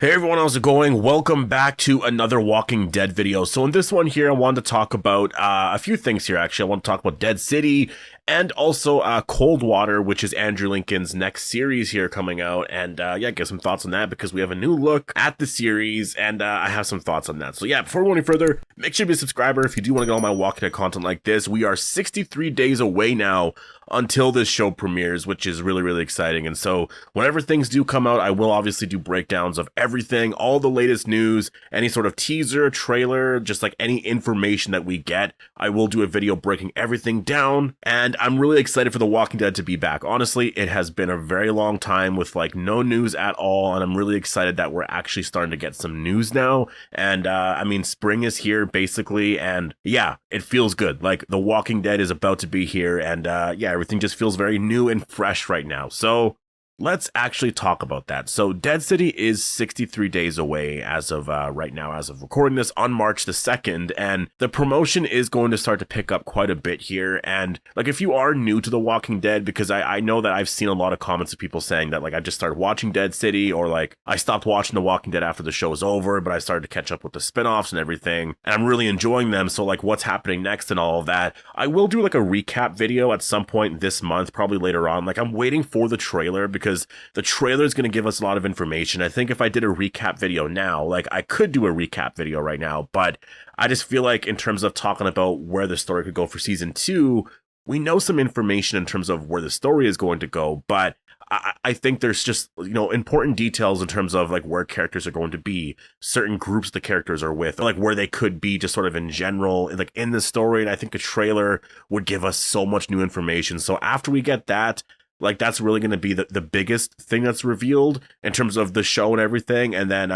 Hey everyone, how's it going? Welcome back to another Walking Dead video. So in this one here, I wanted to talk about a few things here actually. I want to talk about Dead City and also Cold Water, which is Andrew Lincoln's next series here coming out. And yeah, get some thoughts on that because we have a new look at the series and I have some thoughts on that. So yeah, before we go any further, make sure to be a subscriber if you do want to get all my Walking Dead content like this. We are 63 days away now until this show premieres, which is really, really exciting. And so whenever things do come out, I will obviously do breakdowns of everything, all the latest news, any sort of teaser, trailer, just like any information that we get. I will do a video breaking everything down, and I'm really excited for The Walking Dead to be back. Honestly, it has been a very long time with like no news at all, and I'm really excited that we're actually starting to get some news now. And I mean, spring is here basically, and yeah, it feels good. Like The Walking Dead is about to be here, and yeah, everything just feels very new and fresh right now. So let's actually talk about that. So Dead City is 63 days away as of right now, as of recording this on March the 2nd, and the promotion is going to start to pick up quite a bit here. And like, if you are new to The Walking Dead, because I know that I've seen a lot of comments of people saying that like I just started watching Dead City, or like I stopped watching The Walking Dead after the show was over, but I started to catch up with the spinoffs and everything, and I'm really enjoying them. So like, what's happening next and all of that. I will do like a recap video at some point this month, probably later on. Like, I'm waiting for the trailer because the trailer is going to give us a lot of information. I think if I did a recap video now, like I could do a recap video right now, but I just feel like in terms of talking about where the story could go for season 2, we know some information in terms of where the story is going to go, but I think there's just, you know, important details in terms of like where characters are going to be, certain groups the characters are with, like where they could be just sort of in general, like in the story. And I think a trailer would give us so much new information. So after we get that, like that's really going to be the biggest thing that's revealed in terms of the show and everything. And then,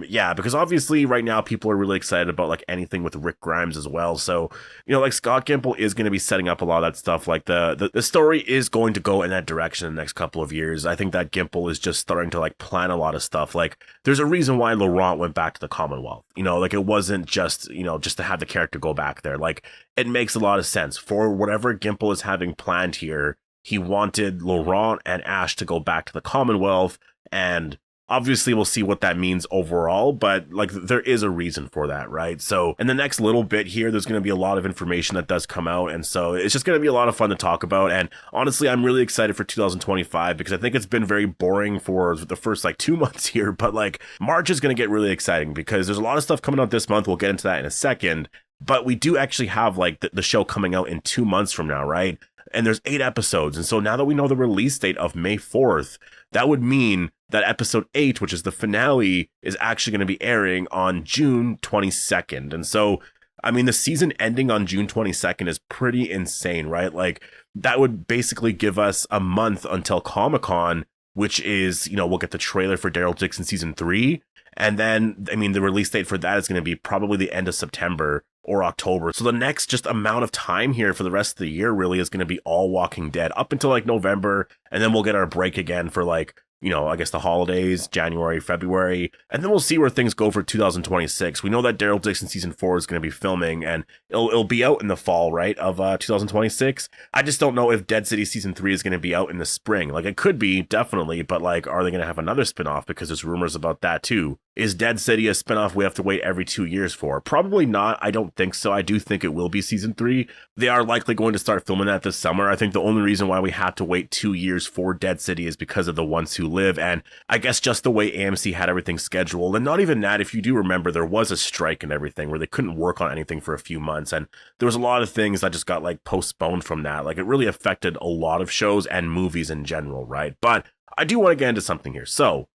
yeah, because obviously right now people are really excited about like anything with Rick Grimes as well. So, you know, like Scott Gimple is going to be setting up a lot of that stuff. Like the story is going to go in that direction in the next couple of years. I think that Gimple is just starting to like plan a lot of stuff. Like there's a reason why Laurent went back to the Commonwealth, you know, like it wasn't just, you know, just to have the character go back there. Like it makes a lot of sense for whatever Gimple is having planned here. He wanted Laurent and Ash to go back to the Commonwealth, and obviously we'll see what that means overall, but like there is a reason for that, right? So in the next little bit here, there's going to be a lot of information that does come out, and so it's just going to be a lot of fun to talk about. And honestly, I'm really excited for 2025 because I think it's been very boring for the first like 2 months here, but like March is going to get really exciting because there's a lot of stuff coming out this month. We'll get into that in a second, but we do actually have like the show coming out in 2 months from now, right? And there's 8 episodes. And so now that we know the release date of May 4th, that would mean that episode 8, which is the finale, is actually going to be airing on June 22nd. And so, I mean, the season ending on June 22nd is pretty insane, right? Like that would basically give us a month until Comic-Con, which is, you know, we'll get the trailer for Daryl Dixon season 3. And then, I mean, the release date for that is going to be probably the end of September or October. So the next just amount of time here for the rest of the year really is going to be all Walking Dead up until like November. And then we'll get our break again for like, you know, I guess the holidays, January, February, and then we'll see where things go for 2026. We know that Daryl Dixon season 4 is going to be filming, and it'll be out in the fall, right, of 2026. I just don't know if Dead City season 3 is going to be out in the spring. Like it could be, definitely, but like, are they going to have another spinoff? Because there's rumors about that too. Is Dead City a spinoff we have to wait every 2 years for? Probably not. I don't think so. I do think it will be season 3. They are likely going to start filming that this summer. I think the only reason why we had to wait 2 years for Dead City is because of The Ones Who Live, and I guess just the way AMC had everything scheduled. And not even that, if you do remember, there was a strike and everything where they couldn't work on anything for a few months, and there was a lot of things that just got like postponed from that. Like it really affected a lot of shows and movies in general, right? But I do want to get into something here. So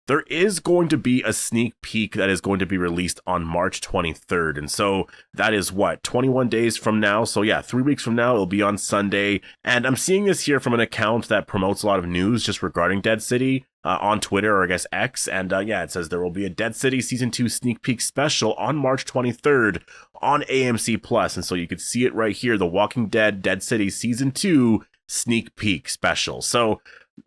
there is going to be a sneak peek that is going to be released on March 23rd. And so that is what, 21 days from now? So yeah, 3 weeks from now, it'll be on Sunday. And I'm seeing this here from an account that promotes a lot of news just regarding Dead City on Twitter, or I guess X. And yeah, it says there will be a Dead City season 2 sneak peek special on March 23rd on AMC Plus. And so you could see it right here, The Walking Dead Dead City season 2 sneak peek special. So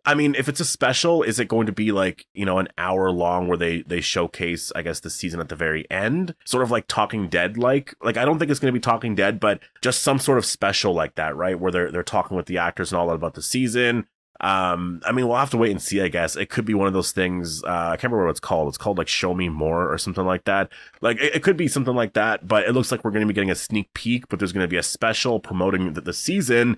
I mean, if it's a special, is it going to be like, you know, an hour long where they showcase, I guess, the season at the very end? Sort of like Talking Dead like I don't think it's going to be Talking Dead, but just some sort of special like that, right? Where they're talking with the actors and all that about the season. I mean, we'll have to wait and see, I guess. It could be one of those things. I can't remember what it's called. It's called like Show Me More or something like that. Like it could be something like that, but it looks like we're going to be getting a sneak peek, but there's going to be a special promoting the season.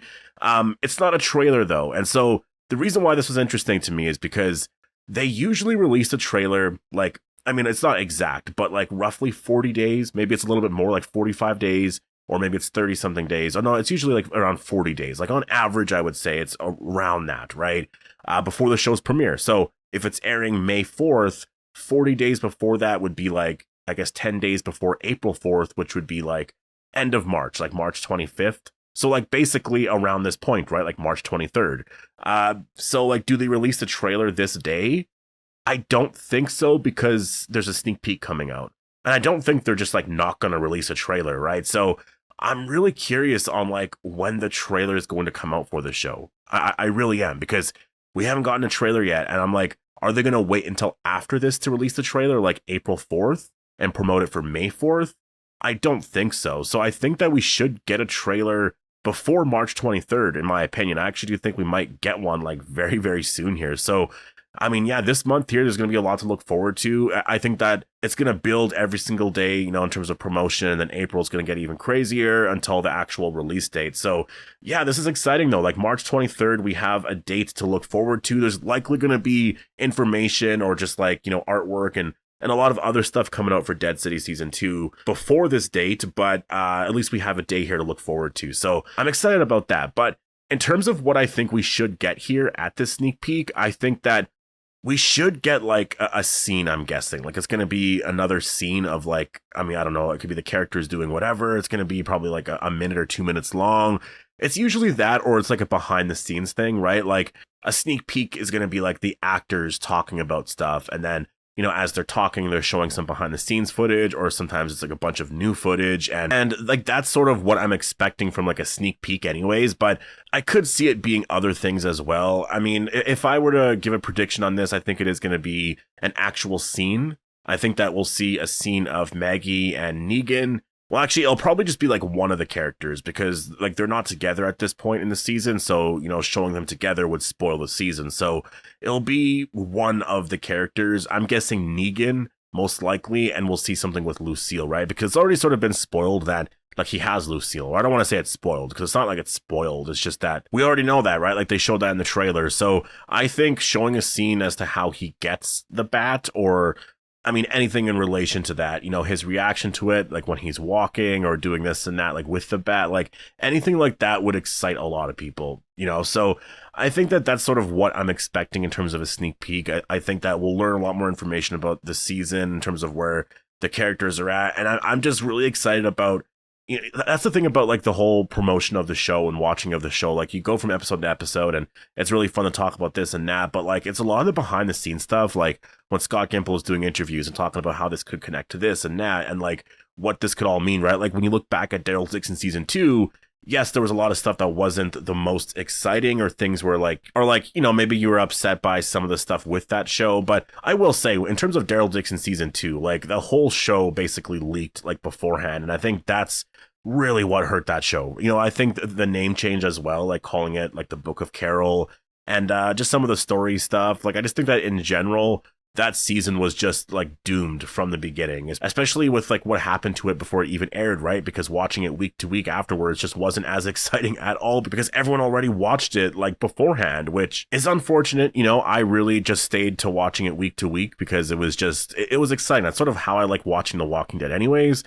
It's not a trailer though. And so the reason why this was interesting to me is because they usually release a trailer like, I mean, it's not exact, but like roughly 40 days. Maybe it's a little bit more, like 45 days. Or maybe it's 30 something days. Oh no, it's usually like around 40 days. Like on average, I would say it's around that, right? Before the show's premiere. So if it's airing May 4th, 40 days before that would be like, I guess 10 days before April 4th, which would be like end of March, like March 25th. So like basically around this point, right? Like March 23rd. So like, do they release the trailer this day? I don't think so, because there's a sneak peek coming out. And I don't think they're just like not going to release a trailer, right? So I'm really curious on like when the trailer is going to come out for the show. I really am, because we haven't gotten a trailer yet. And I'm like, are they going to wait until after this to release the trailer, like April 4th, and promote it for May 4th? I don't think so. So I think that we should get a trailer before March 23rd, in my opinion. I actually do think we might get one like very, very soon here. So I mean, yeah, this month here, there's going to be a lot to look forward to. I think that it's going to build every single day, you know, in terms of promotion. And then April is going to get even crazier until the actual release date. So yeah, this is exciting though. Like March 23rd, we have a date to look forward to. There's likely going to be information or just like, you know, artwork and a lot of other stuff coming out for Dead City Season 2 before this date. But at least we have a day here to look forward to. So I'm excited about that. But in terms of what I think we should get here at this sneak peek, I think that we should get like a scene, I'm guessing. Like it's going to be another scene of like, I mean, I don't know. It could be the characters doing whatever. It's going to be probably like a minute or 2 minutes long. It's usually that, or it's like a behind the scenes thing, right? Like a sneak peek is going to be like the actors talking about stuff. And then, you know, as they're talking, they're showing some behind the scenes footage, or sometimes it's like a bunch of new footage. And like, that's sort of what I'm expecting from like a sneak peek anyways, but I could see it being other things as well. I mean, if I were to give a prediction on this, I think it is going to be an actual scene. I think that we'll see a scene of Maggie and Negan. Well, actually, it'll probably just be like one of the characters, because like they're not together at this point in the season. So, you know, showing them together would spoil the season. So it'll be one of the characters. I'm guessing Negan, most likely. And we'll see something with Lucille, right? Because it's already sort of been spoiled that like he has Lucille. Or I don't want to say it's spoiled, because it's not like it's spoiled. It's just that we already know that, right? Like they showed that in the trailer. So I think showing a scene as to how he gets the bat, or I mean, anything in relation to that, you know, his reaction to it, like when he's walking or doing this and that, like with the bat, like anything like that would excite a lot of people, you know? So I think that that's sort of what I'm expecting in terms of a sneak peek. I think that we'll learn a lot more information about the season in terms of where the characters are at. And I'm just really excited about, you know, that's the thing about like the whole promotion of the show and watching of the show. Like you go from episode to episode and it's really fun to talk about this and that, but like it's a lot of the behind the scenes stuff. Like when Scott Gimple is doing interviews and talking about how this could connect to this and that, and like what this could all mean, right? Like when you look back at Daryl Dixon season 2, yes, there was a lot of stuff that wasn't the most exciting, or things were like, or like, you know, maybe you were upset by some of the stuff with that show. But I will say, in terms of Daryl Dixon season 2, like the whole show basically leaked like beforehand. And I think that's really what hurt that show. You know, I think the name change as well, like calling it like the Book of Carol, and just some of the story stuff. Like I just think that in general, that season was just like doomed from the beginning, especially with like what happened to it before it even aired, right? Because watching it week to week afterwards just wasn't as exciting at all, because everyone already watched it like beforehand, which is unfortunate. You know, I really just stayed to watching it week to week because it was just, it was exciting. That's sort of how I like watching The Walking Dead anyways.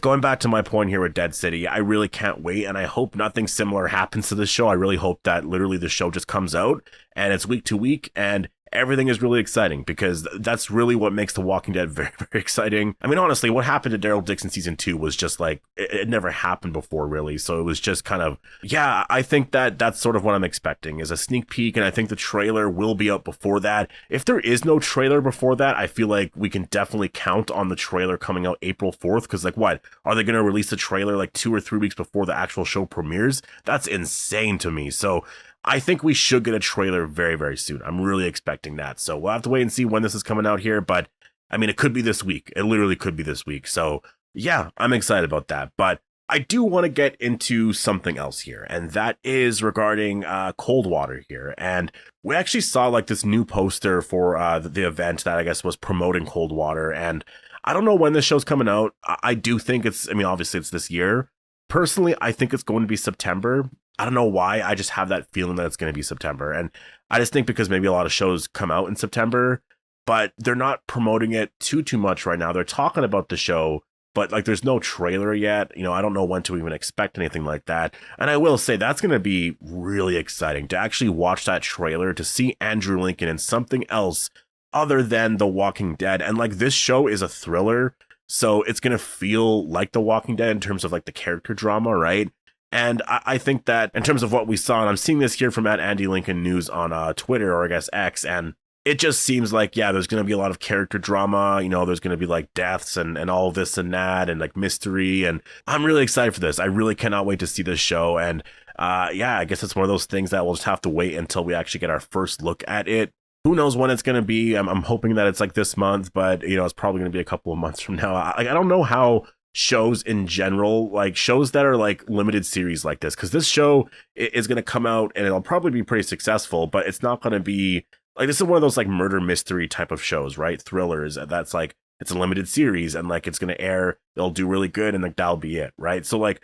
Going back to my point here with Dead City, I really can't wait, and I hope nothing similar happens to this show. I really hope that literally the show just comes out and it's week to week and everything is really exciting, because that's really what makes The Walking Dead very, very exciting. I mean, honestly, what happened to Daryl Dixon season 2 was just like, it never happened before, really. So it was just kind of, yeah, I think that that's sort of what I'm expecting, is a sneak peek. And I think the trailer will be out before that. If there is no trailer before that, I feel like we can definitely count on the trailer coming out April 4th. Because like, what? Are they going to release the trailer like 2 or 3 weeks before the actual show premieres? That's insane to me. So I think we should get a trailer very, very soon. I'm really expecting that. So we'll have to wait and see when this is coming out here. But I mean, it could be this week. It literally could be this week. So yeah, I'm excited about that. But I do want to get into something else here, and that is regarding Cold Water here. And we actually saw like this new poster for the event that I guess was promoting Cold Water. And I don't know when this show's coming out. I do think I mean, obviously it's this year. Personally, I think it's going to be September. I don't know why. I just have that feeling that it's going to be September. And I just think because maybe a lot of shows come out in September, but they're not promoting it too much right now. They're talking about the show, but like there's no trailer yet. You know, I don't know when to even expect anything like that. And I will say that's going to be really exciting to actually watch that trailer, to see Andrew Lincoln in something else other than The Walking Dead. And like this show is a thriller, so it's going to feel like The Walking Dead in terms of like the character drama, right? And I think that in terms of what we saw, and I'm seeing this here from @AndyLincoln News on Twitter, or I guess X, and it just seems like, yeah, there's going to be a lot of character drama. You know, there's going to be like deaths and all this and that and like mystery. And I'm really excited for this. I really cannot wait to see this show. And yeah, I guess it's one of those things that we'll just have to wait until we actually get our first look at it. Who knows when it's going to be? I'm hoping that it's like this month, but you know, it's probably going to be a couple of months from now. I don't know how shows in general, like shows that are like limited series like this, because this show is going to come out and it'll probably be pretty successful, but it's not going to be like, this is one of those like murder mystery type of shows, right? Thrillers. That's like, it's a limited series and like it's going to air, they'll do really good and like that'll be it, right? So like,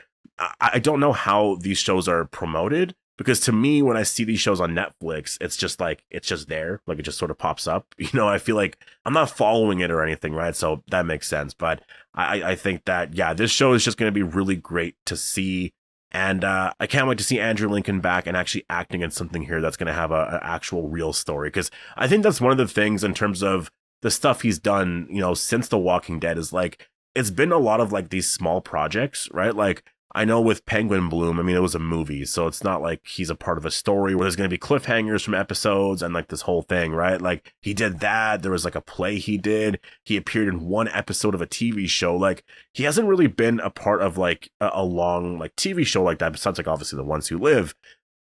I don't know how these shows are promoted, because to me, when I see these shows on Netflix, it's just like, it's just there. Like it just sort of pops up. You know, I feel like I'm not following it or anything, right? So that makes sense. But I think that, yeah, this show is just going to be really great to see. And I can't wait to see Andrew Lincoln back and actually acting in something here that's going to have an actual real story. Because I think that's one of the things in terms of the stuff he's done, you know, since The Walking Dead, is like, it's been a lot of like these small projects, right? Like, I know with Penguin Bloom, I mean, it was a movie, so it's not like he's a part of a story where there's going to be cliffhangers from episodes and like this whole thing, right? Like he did that. There was like a play he did. He appeared in one episode of a TV show. Like he hasn't really been a part of like a long like TV show like that, besides like obviously The Ones Who Live.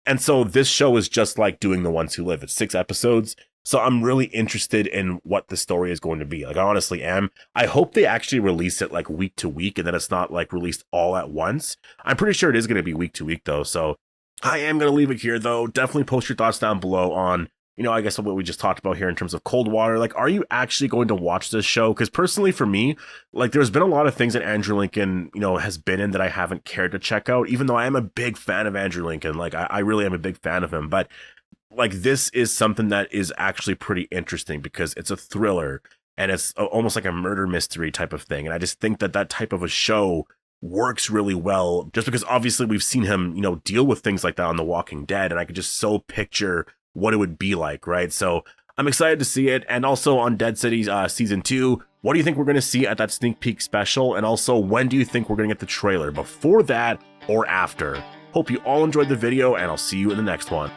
And so this show is just like doing The Ones Who Live. It's 6 episodes. So I'm really interested in what the story is going to be. Like I honestly am. I hope they actually release it like week to week and then it's not like released all at once. I'm pretty sure it is going to be week to week though. So I am going to leave it here though. Definitely post your thoughts down below on, you know, I guess what we just talked about here in terms of Cold Water. Like, are you actually going to watch this show? Because personally for me, like there's been a lot of things that Andrew Lincoln, you know, has been in that I haven't cared to check out, even though I am a big fan of Andrew Lincoln. Like I really am a big fan of him, but like this is something that is actually pretty interesting because it's a thriller and it's almost like a murder mystery type of thing. And I just think that that type of a show works really well, just because obviously we've seen him, you know, deal with things like that on The Walking Dead. And I could just so picture what it would be like, right? So I'm excited to see it. And also on Dead City season 2, what do you think we're going to see at that sneak peek special? And also, when do you think we're going to get the trailer? Before that or after? Hope you all enjoyed the video and I'll see you in the next one.